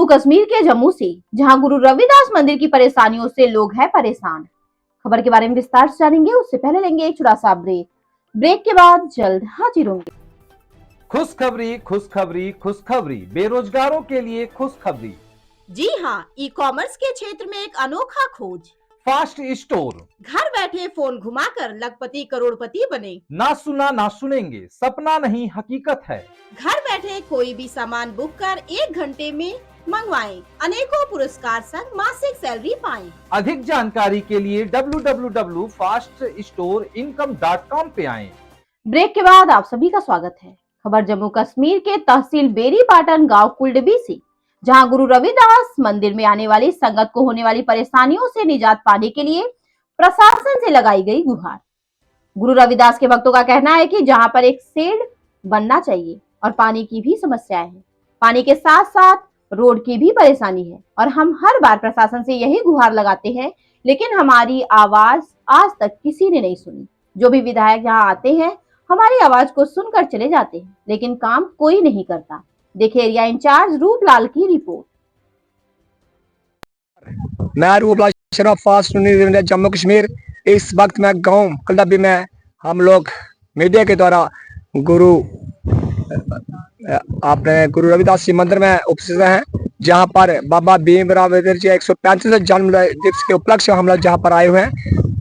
कश्मीर के जम्मू से, जहां गुरु रविदास मंदिर की परेशानियों से लोग हैं परेशान। खबर के बारे में विस्तार से जानेंगे, उससे पहले लेंगे एक छोटा सा ब्रेक। ब्रेक के बाद जल्द हाजिर होंगे। खुशखबरी खुशखबरी खुशखबरी, बेरोजगारों के लिए खुशखबरी। जी हाँ, ई कॉमर्स के क्षेत्र में एक अनोखा खोज। Fast store. घर बैठे फोन घुमाकर लखपति करोड़पति बने। ना सुना ना सुनेंगे, सपना नहीं हकीकत है। घर बैठे कोई भी सामान बुक कर 1 घंटे में मंगवाएं। अनेकों पुरस्कार संग मासिक सैलरी पाएं। अधिक जानकारी के लिए www.faststoreincome.com पे आएं। ब्रेक के बाद आप सभी का स्वागत है। खबर जम्मू कश्मीर के तहसील बेरी पाटन गाँव कुलडबी से, जहां गुरु रविदास मंदिर में आने वाली संगत को होने वाली परेशानियों से निजात पाने के लिए प्रशासन से लगाई गई गुहार। गुरु रविदास के भक्तों का कहना है कि जहां पर एक शेड बनना चाहिए और पानी की भी समस्या है, पानी के साथ साथ रोड की भी परेशानी है और हम हर बार प्रशासन से यही गुहार लगाते हैं, लेकिन हमारी आवाज आज तक किसी ने नहीं सुनी। जो भी विधायक यहाँ आते हैं हमारी आवाज को सुनकर चले जाते हैं, लेकिन काम कोई नहीं करता। देखिए एरिया इंचार्ज रूपलाल की रिपोर्ट। मैं रूपलाल शर्मा, फास्ट न्यूज़ जम्मू कश्मीर। इस वक्त मैं गांव कुलडबी में हम लोग मीडिया के द्वारा गुरु रविदास जी मंदिर में उपस्थित हैं, जहां पर बाबा भीमराव अम्बेडकर जी 135 जन्म दिवस के उपलक्ष्य हम लोग जहां पर आए हुए हैं।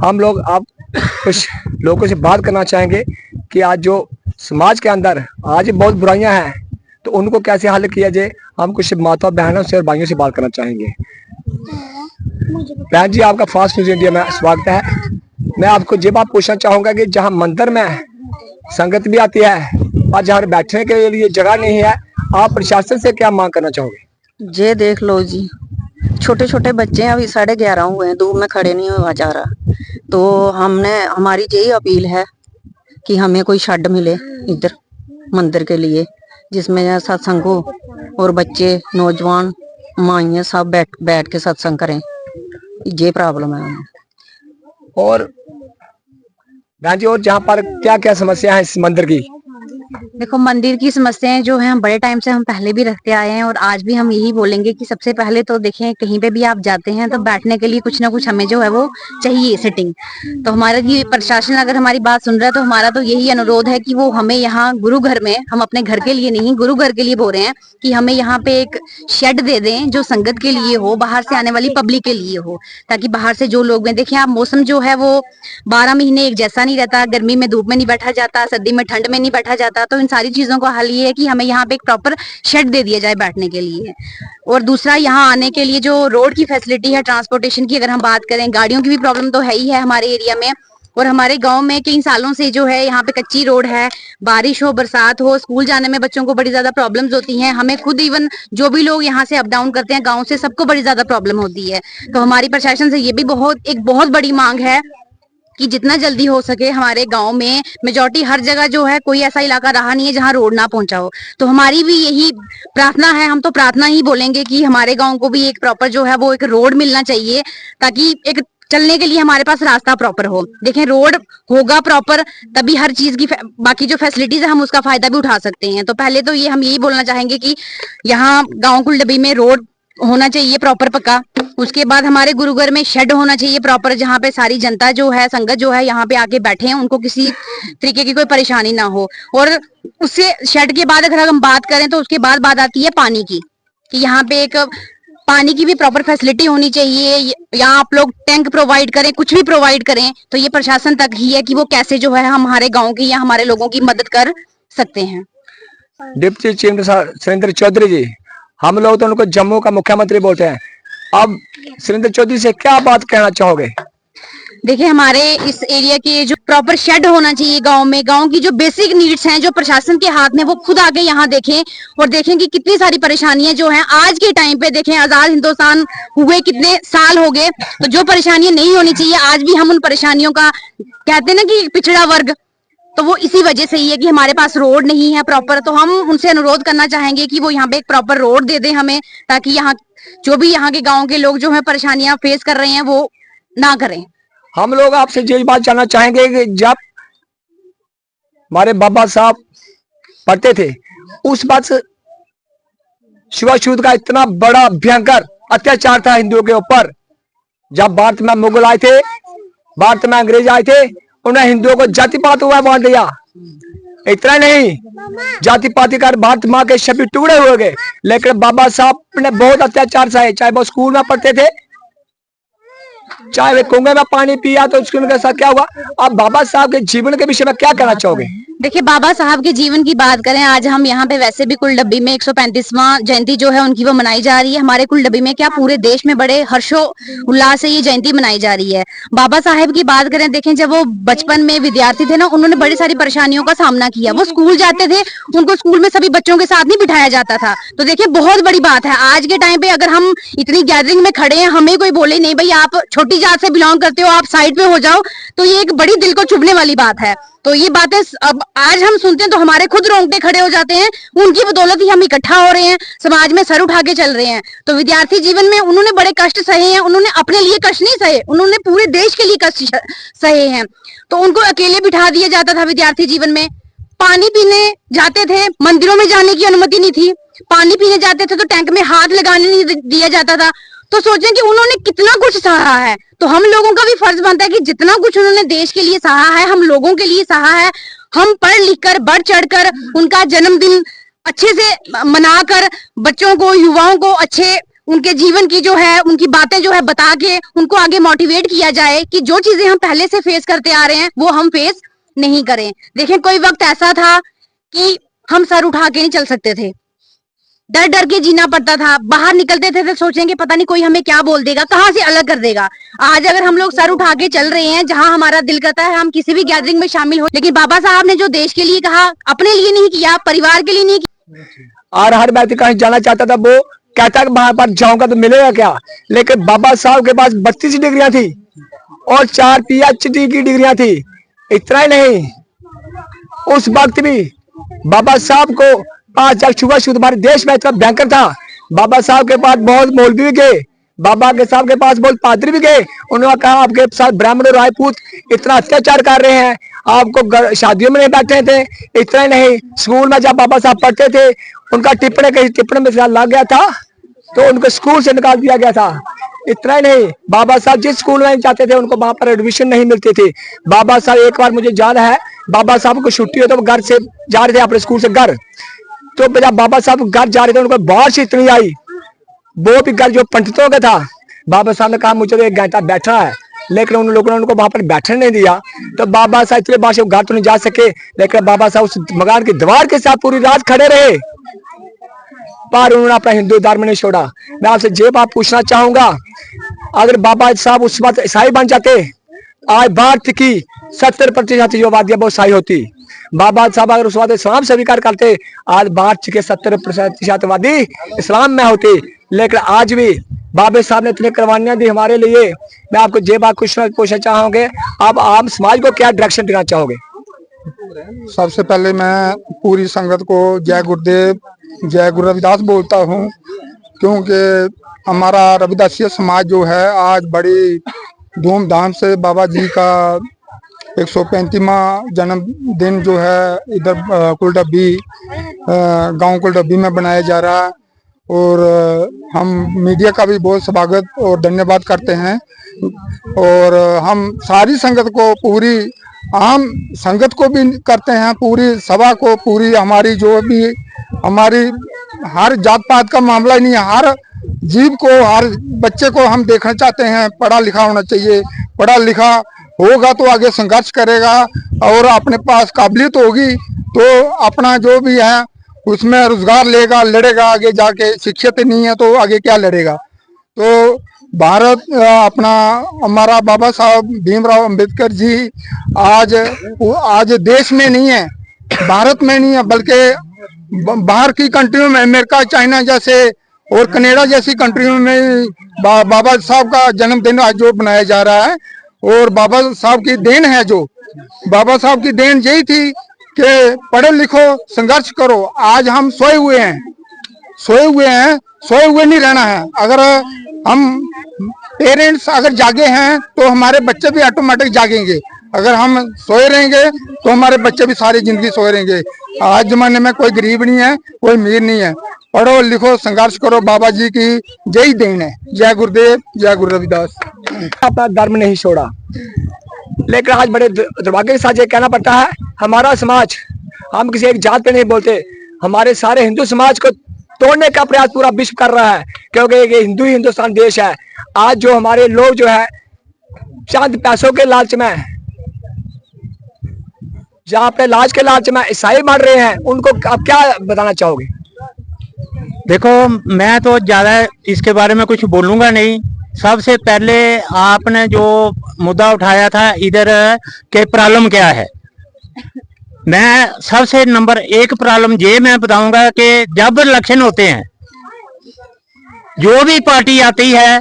हम लोग आप कुछ लोगों से बात करना चाहेंगे कि आज जो समाज के अंदर आज बहुत बुराइयां हैं, तो उनको कैसे हल किया जाए। हम कुछ माता बहनों से और भाइयों से बात करना चाहेंगे। बहन जी, आपका फास्ट न्यूज इंडिया में स्वागत है। मैं आपको ये बात पूछना चाहूंगा कि जहां मंदिर में संगत भी आती है और जहां बैठने के लिए जगह नहीं है, आप प्रशासन से क्या मांग करना चाहोगे? ये देख लो जी, छोटे छोटे बच्चे अभी 11:30 हुए हैं, धूप में खड़े नहीं हुआ जा रहा। तो हमारी यही अपील है कि हमें कोई शेड मिले इधर मंदिर के लिए, जिसमें सत्संग हो और बच्चे, नौजवान, माइयाँ सब बैठ के सत्संग करें। ये प्रॉब्लम है हमें। और बहन जी, और जहाँ पर क्या क्या समस्या है इस मंदिर की? देखो, मंदिर की समस्याएं जो है हम बड़े टाइम से हम पहले भी रखते आए हैं और आज भी हम यही बोलेंगे कि सबसे पहले तो देखें, कहीं पे भी आप जाते हैं तो बैठने के लिए कुछ ना कुछ हमें जो है वो चाहिए सिटिंग। तो हमारा ये प्रशासन अगर हमारी बात सुन रहा है तो हमारा तो यही अनुरोध है कि वो हमें यहाँ गुरु घर में, हम अपने घर के लिए नहीं गुरु घर के लिए बोल रहे हैं कि हमें यहाँ पे एक शेड दे दें जो संगत के लिए हो, बाहर से आने वाली पब्लिक के लिए हो, ताकि बाहर से जो लोग में देखें। आप मौसम जो है वो 12 महीने एक जैसा नहीं रहता। गर्मी में धूप में नहीं बैठा जाता, सर्दी में ठंड में नहीं बैठा जाता। तो इन सारी चीजों का हल ये है कि हमें यहाँ पे एक प्रॉपर शेड दे दिया जाए बैठने के लिए। और दूसरा, यहाँ आने के लिए जो रोड की फैसिलिटी है, ट्रांसपोर्टेशन की अगर हम बात करें, गाड़ियों की भी प्रॉब्लम तो है ही है हमारे एरिया में। और हमारे गांव में कई सालों से जो है यहाँ पे कच्ची रोड है, बारिश हो बरसात हो, स्कूल जाने में बच्चों को बड़ी ज्यादा प्रॉब्लम्स होती हैं। हमें खुद इवन जो भी लोग यहाँ से अप डाउन करते हैं गाँव से, सबको बड़ी ज्यादा प्रॉब्लम होती है। तो हमारी प्रशासन से ये भी एक बहुत बड़ी मांग है कि जितना जल्दी हो सके हमारे गांव में, मेजॉरिटी हर जगह जो है, कोई ऐसा इलाका रहा नहीं है जहां रोड ना पहुंचा हो। तो हमारी भी यही प्रार्थना है, हम तो प्रार्थना ही बोलेंगे कि हमारे गांव को भी एक प्रॉपर जो है वो एक रोड मिलना चाहिए, ताकि एक चलने के लिए हमारे पास रास्ता प्रॉपर हो। देखें, रोड होगा प्रॉपर तभी हर चीज की बाकी जो फैसिलिटीज है हम उसका फायदा भी उठा सकते हैं। तो पहले तो ये हम यही बोलना चाहेंगे कि यहाँ गाँव कुलडबी में रोड होना चाहिए प्रॉपर पक्का। उसके बाद हमारे गुरुघर में शेड होना चाहिए प्रॉपर, जहाँ पे सारी जनता जो है, संगत जो है, यहाँ पे आके बैठे हैं, उनको किसी तरीके की कोई परेशानी ना हो। और उससे शेड के बाद अगर हम बात करें तो उसके बाद बात आती है पानी की, कि यहाँ पे एक पानी की भी प्रॉपर फैसिलिटी होनी चाहिए। या आप लोग टैंक प्रोवाइड करें, कुछ भी प्रोवाइड करें, तो ये प्रशासन तक ही है कि वो कैसे जो है हमारे गाँव की या हमारे लोगों की मदद कर सकते हैं। Deputy chief minister Surendra Chaudhary ji, हम लोग तो उनको जम्मू का मुख्यमंत्री बोलते हैं। अब सुरेंद्र चौधरी से क्या बात कहना चाहोगे? देखिए, हमारे इस एरिया के जो प्रॉपर शेड होना चाहिए गांव में, गांव की जो बेसिक नीड्स हैं जो प्रशासन के हाथ में, वो खुद आके यहाँ देखें और देखें कि कितनी सारी परेशानियां जो हैं आज के टाइम पे। देखें, आजाद हिंदुस्तान हुए कितने साल हो गए, तो जो परेशानियां नहीं होनी चाहिए आज भी हम उन परेशानियों का, कहते हैं ना कि पिछड़ा वर्ग, तो वो इसी वजह से ही है कि हमारे पास रोड नहीं है प्रॉपर। तो हम उनसे अनुरोध करना चाहेंगे कि वो यहाँ पे एक प्रॉपर रोड दे दें हमें, ताकि यहाँ जो भी यहाँ के गांव के लोग जो है परेशानियां फेस कर रहे हैं वो ना करें। हम लोग आपसे यही बात जानना चाहेंगे कि जब हमारे बाबा साहब पढ़ते थे, उस बात छुआछूत का इतना बड़ा भयंकर अत्याचार था हिंदुओं के ऊपर। जब भारत में मुगल आए थे, भारत में अंग्रेज आए थे, उन्हें हिंदुओं को जाति पात हुआ बांट दिया। इतना नहीं, जाति पाति कर भारत माँ के सभी टुकड़े हो गए। लेकिन बाबा साहब ने बहुत अत्याचार सहे, चाहे वो स्कूल में पढ़ते थे, चाहे वे कुएं में पानी पिया तो उसके साथ क्या हुआ। आप बाबा साहब के जीवन के विषय में क्या कहना चाहोगे? देखिए, बाबा साहब के जीवन की बात करें, आज हम यहाँ पे वैसे भी कुलडब्बी में 135वां जयंती जो है उनकी वो मनाई जा रही है। हमारे कुलडब्बी में क्या पूरे देश में बड़े हर्षो उल्लास से ये जयंती मनाई जा रही है। बाबा साहब की बात करें, देखें जब वो बचपन में विद्यार्थी थे ना, उन्होंने बड़ी सारी परेशानियों का सामना किया। वो स्कूल जाते थे, उनको स्कूल में सभी बच्चों के साथ नहीं बिठाया जाता था। तो देखिए, बहुत बड़ी बात है आज के टाइम पे अगर हम इतनी गैदरिंग में खड़े हैं, हमें कोई बोले नहीं भाई आप छोटी जात से बिलोंग करते हो, आप साइड पे हो जाओ, तो ये एक बड़ी दिल को चुभने वाली बात है। तो ये बातें अब आज हम सुनते हैं तो हमारे खुद रोंगटे खड़े हो जाते हैं। उनकी बदौलत ही हम इकट्ठा हो रहे हैं, समाज में सर उठा के चल रहे हैं। तो विद्यार्थी जीवन में उन्होंने बड़े कष्ट सहे हैं। उन्होंने अपने लिए कष्ट नहीं सहे, उन्होंने पूरे देश के लिए कष्ट सहे हैं। तो उनको अकेले बिठा दिया जाता था विद्यार्थी जीवन में। पानी पीने जाते थे, मंदिरों में जाने की अनुमति नहीं थी। पानी पीने जाते थे तो टैंक में हाथ लगाने नहीं दिया जाता था। तो सोचें कि उन्होंने कितना कुछ सहा है। तो हम लोगों का भी फर्ज बनता है कि जितना कुछ उन्होंने देश के लिए सहा है, हम लोगों के लिए सहा है, हम पढ़ लिख कर बढ़ चढ़कर उनका जन्मदिन अच्छे से मनाकर बच्चों को, युवाओं को अच्छे उनके जीवन की जो है उनकी बातें जो है बता के उनको आगे मोटिवेट किया जाए कि जो चीजें हम पहले से फेस करते आ रहे हैं वो हम फेस नहीं करें। देखें, कोई वक्त ऐसा था कि हम सर उठा के नहीं चल सकते थे, डर डर के जीना पड़ता था। बाहर निकलते थे तो सोचेंगे पता नहीं कोई हमें क्या बोल देगा, कहाँ से अलग कर देगा। आज अगर हम लोग सर उठा के चल रहे हैं, जहां हमारा दिल करता है हम किसी भी गैदरिंग में शामिल हो, लेकिन बाबा साहब ने जो देश के लिए कहा, अपने लिए नहीं किया, परिवार के लिए नहीं किया। और हर व्यक्ति कहीं जाना चाहता था, वो कहता है वहां पर जाऊंगा तो मिलेगा क्या। लेकिन बाबा साहब के पास 32 डिग्रियां थी और 4 PhD की डिग्रियां थी। इतना ही नहीं, उस वक्त भी बाबा साहब को आज जब छुआछूत हमारे देश में इतना भयंकर था, बाबा साहब के पास बहुत मौलवी भी गए, बाबा के साहब के पास बहुत पादरी भी गए। उन्होंने कहा आपके साथ ब्राह्मण और राजपूत इतना अत्याचार कर रहे हैं, आपको शादियों में नहीं बैठे थे। इतना ही नहीं, स्कूल में जब बाबा साहब पढ़ते थे, उनका टिप्पणी में लग गया था तो उनको स्कूल से निकाल दिया गया था। इतना ही नहीं, बाबा साहब जिस स्कूल में जाते थे उनको वहां पर एडमिशन नहीं मिलती थी। बाबा साहब, एक बार मुझे याद है, बाबा साहब को छुट्टी हो तो वो घर से जा रहे थे अपने स्कूल से घर, तो जब बाबा साहब घर जा रहे थे उनको बारिश इतनी आई, वो भी घर जो पंडितों का था। बाबा साहब ने कहा मुझे तो 1 घंटा बैठना है, लेकिन उन लोगों ने उनको वहां पर बैठने नहीं दिया। तो बाबा साहब इतने बार से घर तो नहीं जा सके, लेकिन बाबा साहब उस मकान की दीवार के साथ पूरी रात खड़े रहे, पर उन्होंने अपना हिंदू धर्म नहीं छोड़ा। मैं आपसे ये बात पूछना चाहूंगा, अगर बाबा साहब उस वक्त ईसाई बन जाते, आज भारत की 70% जो आबादी है वो ईसाई होती। बाबा साहब अगर उस वक्त इस्लाम स्वीकार करते, आज भारत के 70% आबादी इस्लाम में होती। लेकिन आज भी बाबा साहब ने इतनी कुर्बानियां दी हमारे लिए। मैं आपको ये बात पूछना चाहूंगे, आप आम समाज को क्या डायरेक्शन देना चाहोगे? सबसे पहले मैं पूरी संगत को जय गुरुदेव, जय गुरु रविदास बोलता हूँ, क्योंकि हमारा रविदासीय समाज जो है आज बड़ी धूमधाम से बाबा जी का 135वां जन्मदिन जो है इधर कुलडब्बी गांव कुलडब्बी में बनाया जा रहा है। और हम मीडिया का भी बहुत स्वागत और धन्यवाद करते हैं। और हम सारी संगत को, पूरी आम संगत को भी करते हैं, पूरी सभा को, पूरी हमारी जो भी हमारी हर जात पात का मामला ही नहीं है, हर जीव को, हर बच्चे को हम देखना चाहते हैं पढ़ा लिखा होना चाहिए। पढ़ा लिखा होगा तो आगे संघर्ष करेगा और अपने पास काबिलियत होगी तो अपना जो भी है उसमें रोजगार लेगा, लड़ेगा आगे जाके। शिक्षित नहीं है तो आगे क्या लड़ेगा। तो भारत अपना हमारा बाबा साहब भीमराव अंबेडकर जी आज देश में नहीं है, भारत में नहीं है, बल्कि बाहर की कंट्रियों में, अमेरिका, चाइना जैसे और कनाडा जैसी कंट्रियों में बाबा साहब का जन्मदिन आज जो बनाया जा रहा है। और बाबा साहब की देन है, जो बाबा साहब की देन यही थी कि पढ़ो लिखो, संघर्ष करो। आज हम सोए हुए हैं, सोए हुए नहीं रहना है। अगर हम पेरेंट्स अगर जागे हैं तो हमारे बच्चे भी ऑटोमेटिक जागेंगे। अगर हम सोए रहेंगे तो हमारे बच्चे भी सारी जिंदगी सोए रहेंगे। आज जमाने में कोई गरीब नहीं है, कोई अमीर नहीं है। पढ़ो लिखो संघर्ष करो, बाबा जी की जय देन है। जय गुरुदेव, जय गुरु रविदास। अपना धर्म नहीं छोड़ा, लेकिन आज बड़े दुर्भाग्य के साथ ये कहना पड़ता है, हमारा समाज, हम किसी एक जात पे नहीं बोलते, हमारे सारे हिंदू समाज को तोड़ने का प्रयास पूरा विश्व कर रहा है, क्योंकि ये हिंदू ही हिंदुस्तान देश है। आज जो हमारे लोग जो है चंद पैसों के लालच में, जहाँ पे लाज के लालच में ईसाई बढ़ रहे हैं, उनको आप क्या बताना चाहोगे? देखो, मैं तो ज्यादा इसके बारे में कुछ बोलूंगा नहीं। सबसे पहले आपने जो मुद्दा उठाया था इधर के प्रॉब्लम क्या है, मैं सबसे नंबर 1 प्रॉब्लम ये मैं बताऊंगा कि जब इलेक्शन होते हैं, जो भी पार्टी आती है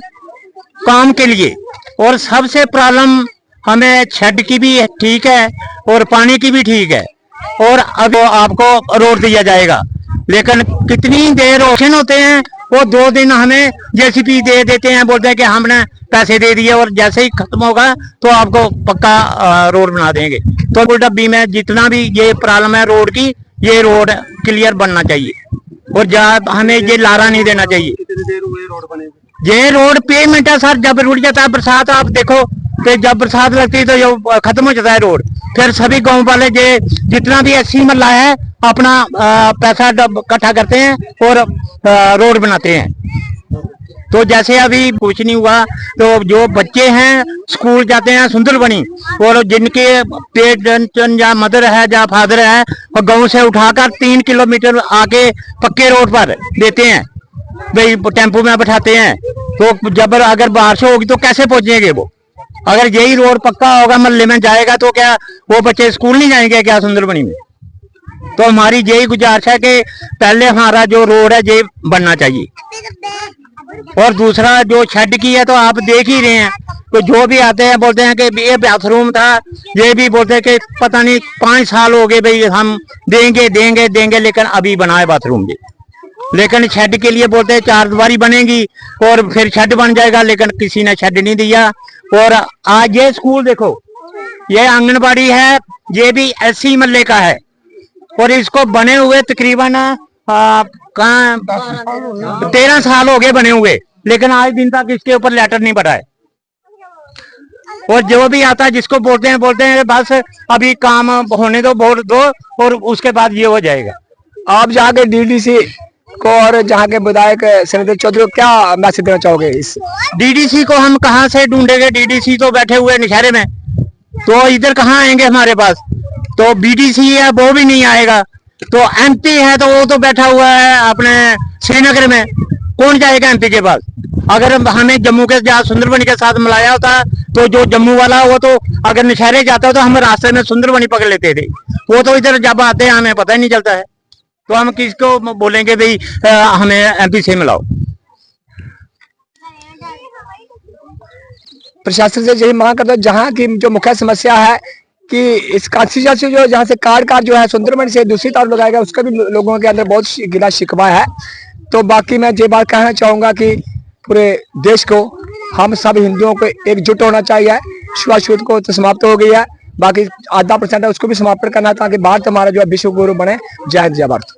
काम के लिए, और सबसे प्रॉब्लम हमें छत की भी ठीक है और पानी की भी ठीक है, और अब आपको रोड दिया जाएगा, लेकिन कितनी देर इलेक्शन होते हैं वो 2 दिन हमें जेसीबी दे देते हैं, बोलते हैं कि हमने पैसे दे दिए और जैसे ही खत्म होगा तो आपको पक्का रोड बना देंगे। तो गुलडब्बी में जितना भी ये प्रॉब्लम है रोड की, ये रोड क्लियर बनना चाहिए और हमें ये लारा नहीं देना चाहिए। ये रोड पेमेंट है सर, जब रुक जाता है बरसात, आप देखो कि जब बरसात लगती है तो ये खत्म हो जाता है रोड, फिर सभी गांव वाले ये जितना भी 80 मल्ला है अपना पैसा इकट्ठा करते हैं और रोड बनाते हैं। तो जैसे अभी कुछ नहीं हुआ, तो जो बच्चे हैं स्कूल जाते हैं सुंदरबनी, और जिनके पेरेंट्स या मदर है या फादर है, और गांव से उठाकर 3 किलोमीटर आके पक्के रोड पर देते हैं, भाई टेम्पो में बैठाते हैं। तो जब अगर बारिश होगी तो कैसे पहुंचेंगे वो? अगर यही रोड पक्का होगा, मोहल्ले में जाएगा, तो क्या वो बच्चे स्कूल नहीं जाएंगे क्या सुंदरबनी में? तो हमारी यही गुजारिश है कि पहले हमारा जो रोड है ये बनना चाहिए, और दूसरा जो शेड की है तो आप देख ही रहे हैं, तो जो भी आते हैं बोलते हैं कि ये बाथरूम था, ये भी बोलते हैं कि पता नहीं 5 साल हो गए भाई हम देंगे देंगे देंगे, लेकिन अभी बना है बाथरूम जी, लेकिन शेड के लिए बोलते हैं 4 दीवारी बनेगी और फिर शेड बन जाएगा, लेकिन किसी ने शेड नहीं दिया। और आज ये स्कूल देखो, ये आंगनबाड़ी है, ये भी SC मल्ले का है, और इसको बने हुए तकरीबन 13 साल हो गए बने हुए, लेकिन आज दिन तक इसके ऊपर लेटर नहीं बढ़ा है। और जो भी आता है जिसको बोलते हैं बस अभी काम होने दो, वोट दो और उसके बाद ये हो जाएगा। आप जाके DDC को और जहाँ के विधायक सनीदेव चौधरी को क्या मैसेज देना चाहोगे? इस DDC को हम कहाँ से ढूंढेंगे? DDC तो बैठे हुए नशहरे में, तो इधर कहाँ आएंगे हमारे पास? तो BDC है वो भी नहीं आएगा, तो MP है तो वो तो बैठा हुआ है अपने श्रीनगर में, कौन जाएगा MP के पास? अगर हमें जम्मू के जहाँ सुंदरबनी के साथ मिलाया होता तो जो जम्मू वाला वो तो अगर नशहरे जाता तो हम रास्ते में सुंदरबनी पकड़ लेते थे, वो तो इधर जब आते हैं हमें पता ही नहीं चलता है, तो हम किसको बोलेंगे भाई हमें MP से मिलाओ? प्रशासन से यही मांग करता हूँ, जहाँ की जो मुख्य समस्या है कि इस कांस्टिट्यूंसी जो जहाँ से कार्ड जो है सुंदरबनी से दूसरी तरफ लगाएगा, उसका भी लोगों के अंदर बहुत गिला शिकवा है। तो बाकी मैं ये बात कहना चाहूंगा कि पूरे देश को, हम सब हिंदुओं को एकजुट होना चाहिए। छुआछूत को तो समाप्त हो गई है, बाकी 0.5% है उसको भी समाप्त करना है, ताकि भारत हमारा जो है विश्व गुरु बने। जय हिंद, जय भारत।